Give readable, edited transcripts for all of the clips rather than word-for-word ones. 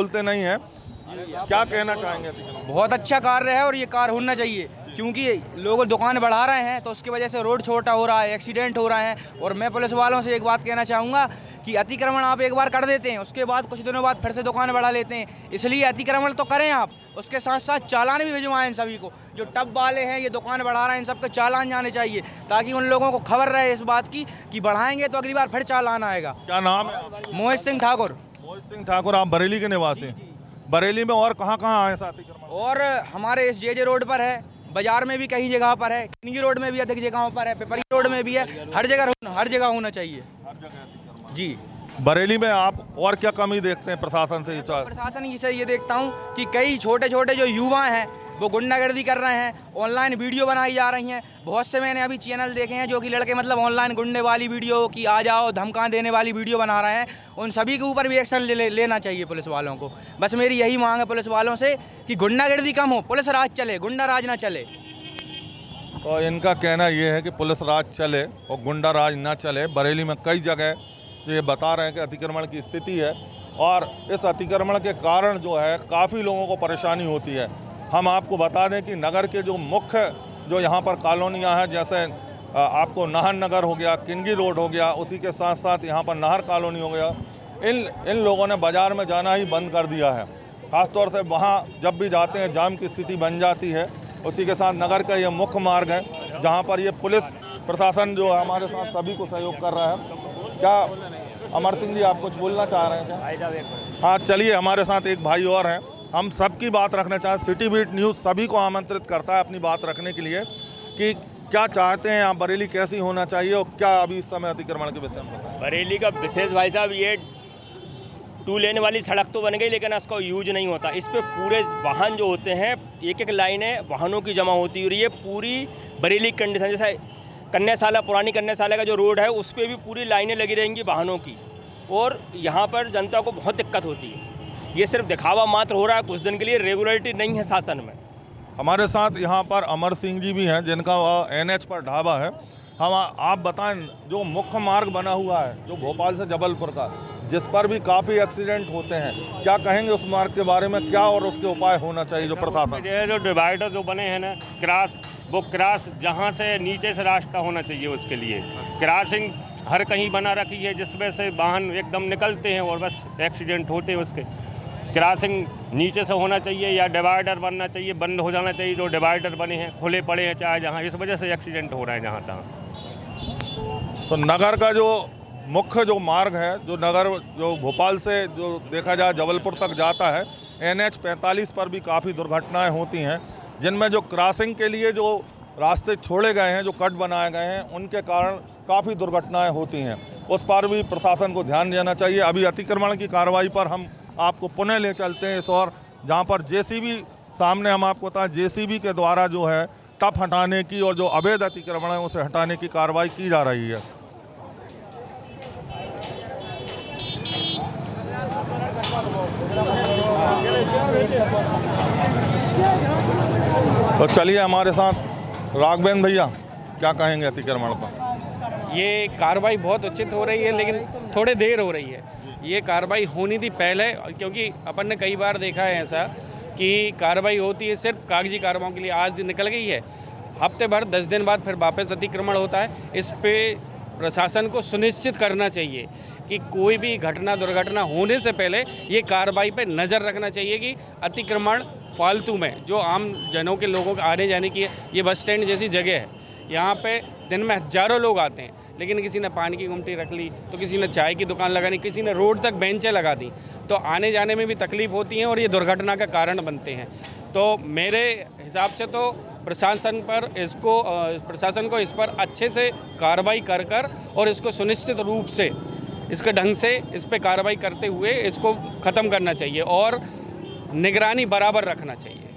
बोलते नहीं हैं। क्या कहना चाहेंगे? बहुत अच्छा कार्य है और ये कार्य होना चाहिए, क्योंकि लोग दुकान बढ़ा रहे हैं तो उसकी वजह से रोड छोटा हो रहा है, एक्सीडेंट हो रहे हैं। और मैं पुलिस वालों से एक बात कहना चाहूँगा कि अतिक्रमण आप एक बार कर देते हैं, उसके बाद कुछ दिनों बाद फिर से दुकान बढ़ा लेते हैं, इसलिए अतिक्रमण तो करें आप, उसके साथ साथ चालान भी भिजवाएं इन सभी को। जो टब वाले हैं, ये दुकान बढ़ा रहे हैं, इन सबके चालान जाने चाहिए, ताकि उन लोगों को खबर रहे इस बात की कि बढ़ाएंगे तो अगली बार फिर चालान आएगा। क्या नाम है? मोहित सिंह ठाकुर। मोहित सिंह ठाकुर, आप बरेली के निवासी हैं? बरेली में और कहाँ आए अतिक्रमण? और हमारे इस जे रोड पर है, बाजार में भी कई जगह पर है, किन्नी रोड में भी अधिक जगहों पर है, पिपरी रोड में भी है, हर जगह होना चाहिए। जी। बरेली में आप और क्या कमी देखते हैं प्रशासन से? प्रशासन से ये देखता हूँ कि कई छोटे छोटे जो युवा हैं वो गुंडागर्दी कर रहे हैं, ऑनलाइन वीडियो बनाई जा रही हैं। बहुत से मैंने अभी चैनल देखे हैं जो कि लड़के मतलब ऑनलाइन गुंडे वाली वीडियो की आ जाओ धमका देने वाली वीडियो बना रहे हैं। उन सभी के ऊपर भी एक्शन लेना चाहिए पुलिस वालों को। बस मेरी यही मांग है पुलिस वालों से कि गुंडागर्दी कम हो, पुलिस राज चले, गुंडा राज ना चले। तो इनका कहना ये है कि पुलिस राज चले और गुंडा राज ना चले। बरेली में कई जगह ये बता रहे हैं कि अतिक्रमण की स्थिति है और इस अतिक्रमण के कारण जो है काफ़ी लोगों को परेशानी होती है। हम आपको बता दें कि नगर के जो मुख्य जो यहाँ पर कॉलोनियाँ हैं, जैसे आपको नाहर नगर हो गया, किनगी रोड हो गया, उसी के साथ साथ यहाँ पर नाहर कॉलोनी हो गया, इन लोगों ने बाज़ार में जाना ही बंद कर दिया है। ख़ासतौर से वहाँ जब भी जाते हैं जाम की स्थिति बन जाती है। उसी के साथ नगर का ये मुख्य मार्ग है जहाँ पर ये पुलिस प्रशासन जो है हमारे साथ सभी को सहयोग कर रहा है। क्या अमर सिंह जी आप कुछ बोलना चाह रहे हैं क्या? हाँ, चलिए, हमारे साथ एक भाई और हैं, हम सबकी बात रखना चाहते। सिटी बीट न्यूज़ सभी को आमंत्रित करता है अपनी बात रखने के लिए कि क्या चाहते हैं आप, बरेली कैसी होना चाहिए और क्या अभी इस समय अतिक्रमण के विषय में बताएं। बरेली का विशेष भाई साहब, ये 2 लेन वाली सड़क तो बन गई लेकिन उसका यूज नहीं होता। इस पे पूरे वाहन जो होते हैं, एक एक लाइनें वाहनों की जमा होती है और ये पूरी बरेली कंडीशन, जैसे कन्याशाला, पुरानी कन्याशाला का जो रोड है उस पर भी पूरी लाइनें लगी रहेंगी वाहनों की और यहाँ पर जनता को बहुत दिक्कत होती है। ये सिर्फ दिखावा मात्र हो रहा है कुछ दिन के लिए, रेगुलरिटी नहीं है शासन में। हमारे साथ यहाँ पर अमर सिंह जी भी हैं जिनका NH पर ढाबा है। हम आप बताएं, जो मुख्य मार्ग बना हुआ है जो भोपाल से जबलपुर का, जिस पर भी काफ़ी एक्सीडेंट होते हैं, क्या कहेंगे उस मार्ग के बारे में? क्या और उसके उपाय होना चाहिए जो प्रशासन? ये जो डिवाइडर जो बने हैं ना, क्रॉस जहाँ से नीचे से रास्ता होना चाहिए, उसके लिए क्रॉसिंग हर कहीं बना रखी है जिसमें से वाहन एकदम निकलते हैं और बस एक्सीडेंट होते हैं। उसके क्रॉसिंग नीचे से होना चाहिए या डिवाइडर बनना चाहिए, बंद हो जाना चाहिए। जो डिवाइडर बने हैं खुले पड़े हैं चाहे जहाँ, इस वजह से एक्सीडेंट हो रहे हैं जहाँ तहाँ। तो नगर का जो मुख्य जो मार्ग है, जो नगर जो भोपाल से जो देखा जाए जबलपुर तक जाता है, NH 45 पर भी काफ़ी दुर्घटनाएं होती हैं, जिनमें जो क्रॉसिंग के लिए जो रास्ते छोड़े गए हैं, जो कट बनाए गए हैं, उनके कारण काफ़ी दुर्घटनाएं होती हैं। उस पर भी प्रशासन को ध्यान देना चाहिए। अभी अतिक्रमण की कार्रवाई पर हम आपको पुनः ले चलते हैं इस और जहाँ पर JCB सामने, हम आपको बताएं JCB के द्वारा जो है टप हटाने की और जो अवैध अतिक्रमण है उसे हटाने की कार्रवाई की जा रही है। तो चलिए, हमारे साथ राघवेंद्र भैया, क्या कहेंगे अतिक्रमण पर? ये कार्रवाई बहुत उचित हो रही है लेकिन थोड़ी देर हो रही है। ये कार्रवाई होनी थी पहले, क्योंकि अपन ने कई बार देखा है ऐसा कि कार्रवाई होती है सिर्फ कागजी कार्रवाई के लिए। आज निकल गई है, हफ्ते भर 10 दिन बाद फिर वापस अतिक्रमण होता है। इस पे प्रशासन को सुनिश्चित करना चाहिए कि कोई भी घटना दुर्घटना होने से पहले ये कार्रवाई पे नज़र रखना चाहिए कि अतिक्रमण फालतू में जो आम जनों के लोगों के आने जाने की, ये बस स्टैंड जैसी जगह है, यहाँ पे दिन में हज़ारों लोग आते हैं, लेकिन किसी ने पानी की गुमटी रख ली, तो किसी ने चाय की दुकान लगा दी, किसी ने रोड तक बेंचें लगा दी, तो आने जाने में भी तकलीफ होती है और ये दुर्घटना का कारण बनते हैं। तो मेरे हिसाब से तो प्रशासन को इस पर अच्छे से कार्रवाई कर और इसको सुनिश्चित रूप से इसके ढंग से इस पर कार्रवाई करते हुए इसको ख़त्म करना चाहिए और निगरानी बराबर रखना चाहिए,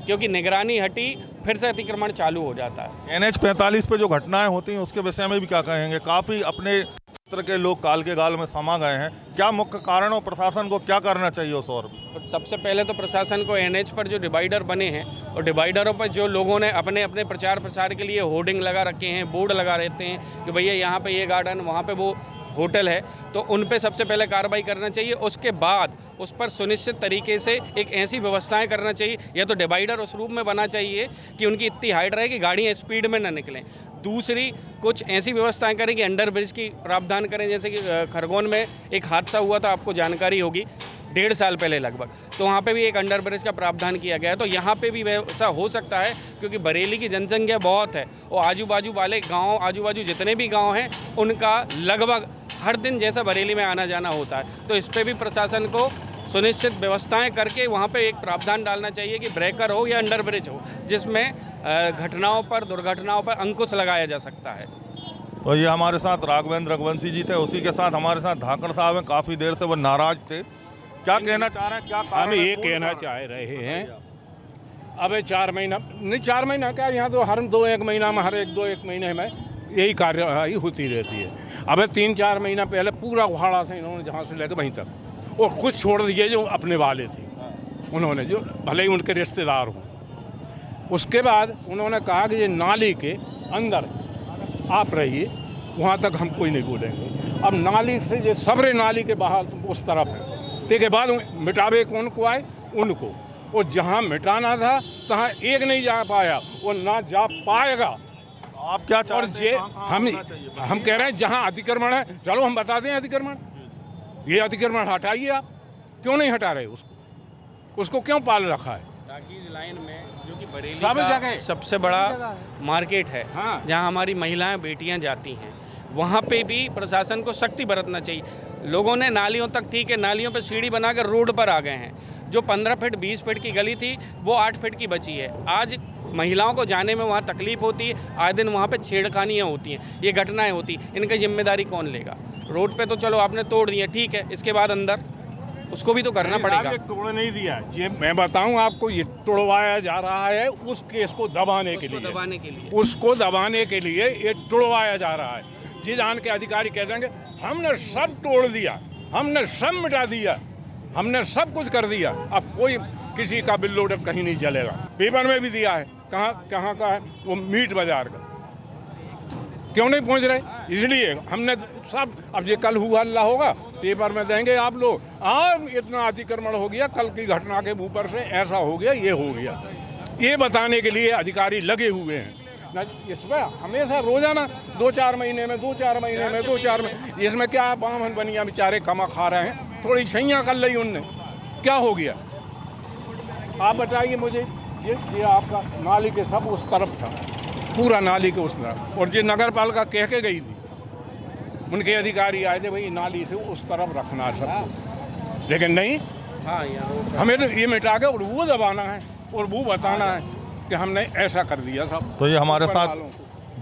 क्योंकि निगरानी हटी फिर से अतिक्रमण चालू हो जाता है। NH 45 पे जो घटनाएं होती हैं उसके विषय में भी क्या कहेंगे? काफ़ी अपने क्षेत्र के लोग काल के गाल में समा गए हैं, क्या मुख्य कारण और प्रशासन को क्या करना चाहिए उस और? सबसे पहले तो प्रशासन को NH पर जो डिवाइडर बने हैं और डिवाइडरों पर जो लोगों ने अपने अपने प्रचार प्रसार के लिए होर्डिंग लगा रखे हैं, बोर्ड लगा रहते हैं कि भैया यहाँ पे ये गार्डन, वहाँ पे वो, होटल है, तो उन पे सबसे पहले कार्रवाई करना चाहिए। उसके बाद उस पर सुनिश्चित तरीके से एक ऐसी व्यवस्थाएं करना चाहिए, या तो डिवाइडर उस रूप में बना चाहिए कि उनकी इतनी हाइट रहे कि गाड़ियाँ स्पीड में ना निकलें। दूसरी, कुछ ऐसी व्यवस्थाएं करें कि अंडर ब्रिज की प्रावधान करें, जैसे कि खरगोन में एक हादसा हुआ था, आपको जानकारी होगी, 1.5 साल पहले लगभग, तो वहाँ पे भी एक अंडर ब्रिज का प्रावधान किया गया है। तो यहाँ पे भी वैसा हो सकता है, क्योंकि बरेली की जनसंख्या बहुत है और आजू बाजू वाले गांव, आजू बाजू जितने भी गांव हैं, उनका लगभग हर दिन जैसा बरेली में आना जाना होता है। तो इस पर भी प्रशासन को सुनिश्चित व्यवस्थाएं करके वहाँ पे एक प्रावधान डालना चाहिए कि ब्रेकर हो या अंडर ब्रिज हो, जिसमें घटनाओं पर, दुर्घटनाओं पर अंकुश लगाया जा सकता है। तो ये हमारे साथ राघवेंद्र रघुवंशी जी थे, उसी के साथ हमारे साथ धाकड़ साहब हैं। काफ़ी देर से वो नाराज थे। क्या कहना चाह रहे हैं, क्या कारण हम है? ये कहना चाह रहे हैं, अब 4 महीना नहीं, 4 महीना क्या, यहाँ तो हर 2-1 महीना में, हर 1-2-1 महीने में यही कार्यवाही होती रहती है। अब 3-4 महीना पहले पूरा उखाड़ा था इन्होंने, जहाँ से लेकर वहीं तक, और कुछ छोड़ दिए जो अपने वाले थे उन्होंने, जो भले ही उनके रिश्तेदार हों। उसके बाद उन्होंने कहा कि ये नाली के अंदर आप रहिए, वहाँ तक हम कोई नहीं बोलेंगे। अब नाली से ये सबरे नाली के बाहर उस तरफ है, के बाद मिटावे कौन को आए उनको, और जहाँ मिटाना था तहाँ एक नहीं जा पाया, वो ना जा पाएगा। आप क्या चाहते हैं? हम कह रहे हैं जहाँ अतिक्रमण है, चलो हम बता दें अतिक्रमण, ये अतिक्रमण हटाइए। आप क्यों नहीं हटा रहे उसको क्यों पाल रखा है? टाकीज लाइन में, जो कि बरेली सब का जगह सबसे बड़ा मार्केट है, हाँ। जहाँ हमारी महिलाएं, बेटियां जाती हैं, वहाँ पे भी प्रशासन को सख्ती बरतना चाहिए। लोगों ने नालियों तक, ठीक है, नालियों पे सीढ़ी बनाकर रोड पर आ गए हैं। जो 15 फीट 20 फीट की गली थी, वो 8 फीट की बची है। आज महिलाओं को जाने में वहाँ तकलीफ होती है, आए दिन वहाँ पे छेड़खानियाँ होती हैं, ये घटनाएं होती हैं। इनकी जिम्मेदारी कौन लेगा? रोड पे तो चलो आपने तोड़ दिया, ठीक है, इसके बाद अंदर उसको भी तो करना पड़ेगा। ये तोड़ नहीं दिया, ये मैं बताऊं आपको, ये तोड़वाया जा रहा है उस केस को दबाने के लिए, उसको दबाने के लिए ये तोड़वाया जा रहा है। जी जान के अधिकारी कह देंगे हमने सब तोड़ दिया, हमने सब मिटा दिया, हमने सब कुछ कर दिया, अब कोई किसी का बिल्लो डब कहीं नहीं चलेगा। पेपर में भी दिया है, कहाँ का है वो, मीट बाजार का। क्यों नहीं पहुंच रहे? इसलिए हमने सब, अब ये कल हुआ अल्लाह होगा, पेपर में देंगे आप लोग, इतना अतिक्रमण हो गया, कल की घटना के ऊपर से ऐसा हो गया, ये हो गया, ये बताने के लिए अधिकारी लगे हुए हैं। इसमें हमेशा रोजाना 2-4 महीने में, 2-4 महीने में, 2-4 महीने, इसमें क्या बामन बनिया बेचारे कमा खा रहे हैं, थोड़ी छैयाँ कर ली उनने, क्या हो गया? आप बताइए मुझे। ये आपका नाली के सब उस तरफ था, पूरा नाली के उस तरफ, और ये नगर पालिका कह के गई थी, उनके अधिकारी आए थे भाई नाली से उस तरफ रखना सब, लेकिन नहीं, हाँ, हमें तो ये मिटा के और वो दबाना है और वो बताना है कि हमने ऐसा कर दिया सब। तो ये हमारे साथ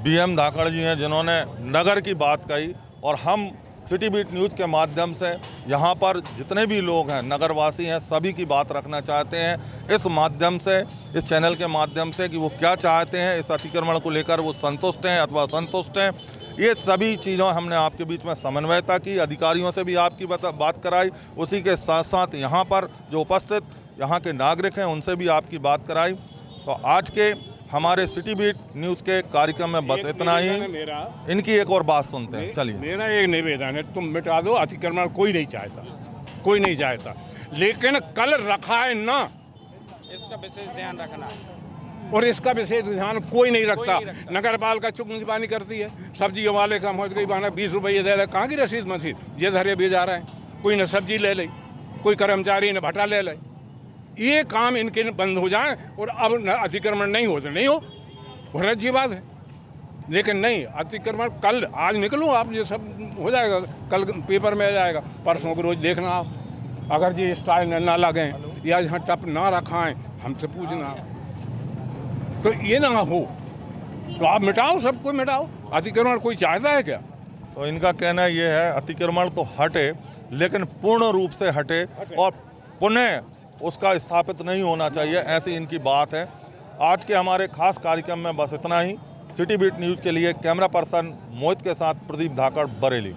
BM धाकड़ जी हैं, जिन्होंने नगर की बात कही, और हम सिटी बीट न्यूज़ के माध्यम से यहाँ पर जितने भी लोग हैं, नगरवासी हैं, सभी की बात रखना चाहते हैं इस माध्यम से, इस चैनल के माध्यम से, कि वो क्या चाहते हैं इस अतिक्रमण को लेकर, वो संतुष्ट हैं अथवा असंतुष्ट हैं। ये सभी चीज़ों हमने आपके बीच में समन्वयता की, अधिकारियों से भी आपकी बात कराई, उसी के साथ साथ यहाँ पर जो उपस्थित यहाँ के नागरिक हैं उनसे भी आपकी बात कराई। तो आज के हमारे सिटी बीट न्यूज़ के कार्यक्रम में बस इतना ही। इनकी एक और बात सुनते हैं, चलिए। मेरा एक निवेदन है, तुम मिटा दो अतिक्रमण, कोई नहीं चाहता, कोई नहीं चाहता, लेकिन कल रखा है ना, इसका विशेष ध्यान रखना है, और इसका विशेष ध्यान कोई नहीं रखता। नगर पालिका चुगनी करती है, सब्जी वाले का हो गई बहाना 20 रुपये दे रहे, कहाँ की रसीद मसीद ये धरे भी जा रहे हैं, कोई न सब्जी ले ले, कोई कर्मचारी न भट्टा ले ले। ये काम इनके बंद हो जाए और अब अतिक्रमण नहीं हो तो नहीं हो, बहुत अच्छी बात है, लेकिन नहीं, अतिक्रमण कल, आज निकलो आप, ये सब हो जाएगा, कल पेपर में आ जाएगा, परसों को रोज देखना आप, अगर ये स्टाइल ना लगें या यहाँ टप ना रखाएं, हमसे पूछना, तो ये ना हो तो आप मिटाओ, सब कुछ मिटाओ। अतिक्रमण कोई चाहता है क्या? तो इनका कहना ये है अतिक्रमण तो हटे, लेकिन पूर्ण रूप से हटे और पुनः उसका स्थापित नहीं होना चाहिए, ऐसी इनकी बात है। आज के हमारे खास कार्यक्रम में बस इतना ही। सिटी बीट न्यूज़ के लिए कैमरा पर्सन मोहित के साथ प्रदीप धाकड़, बरेली।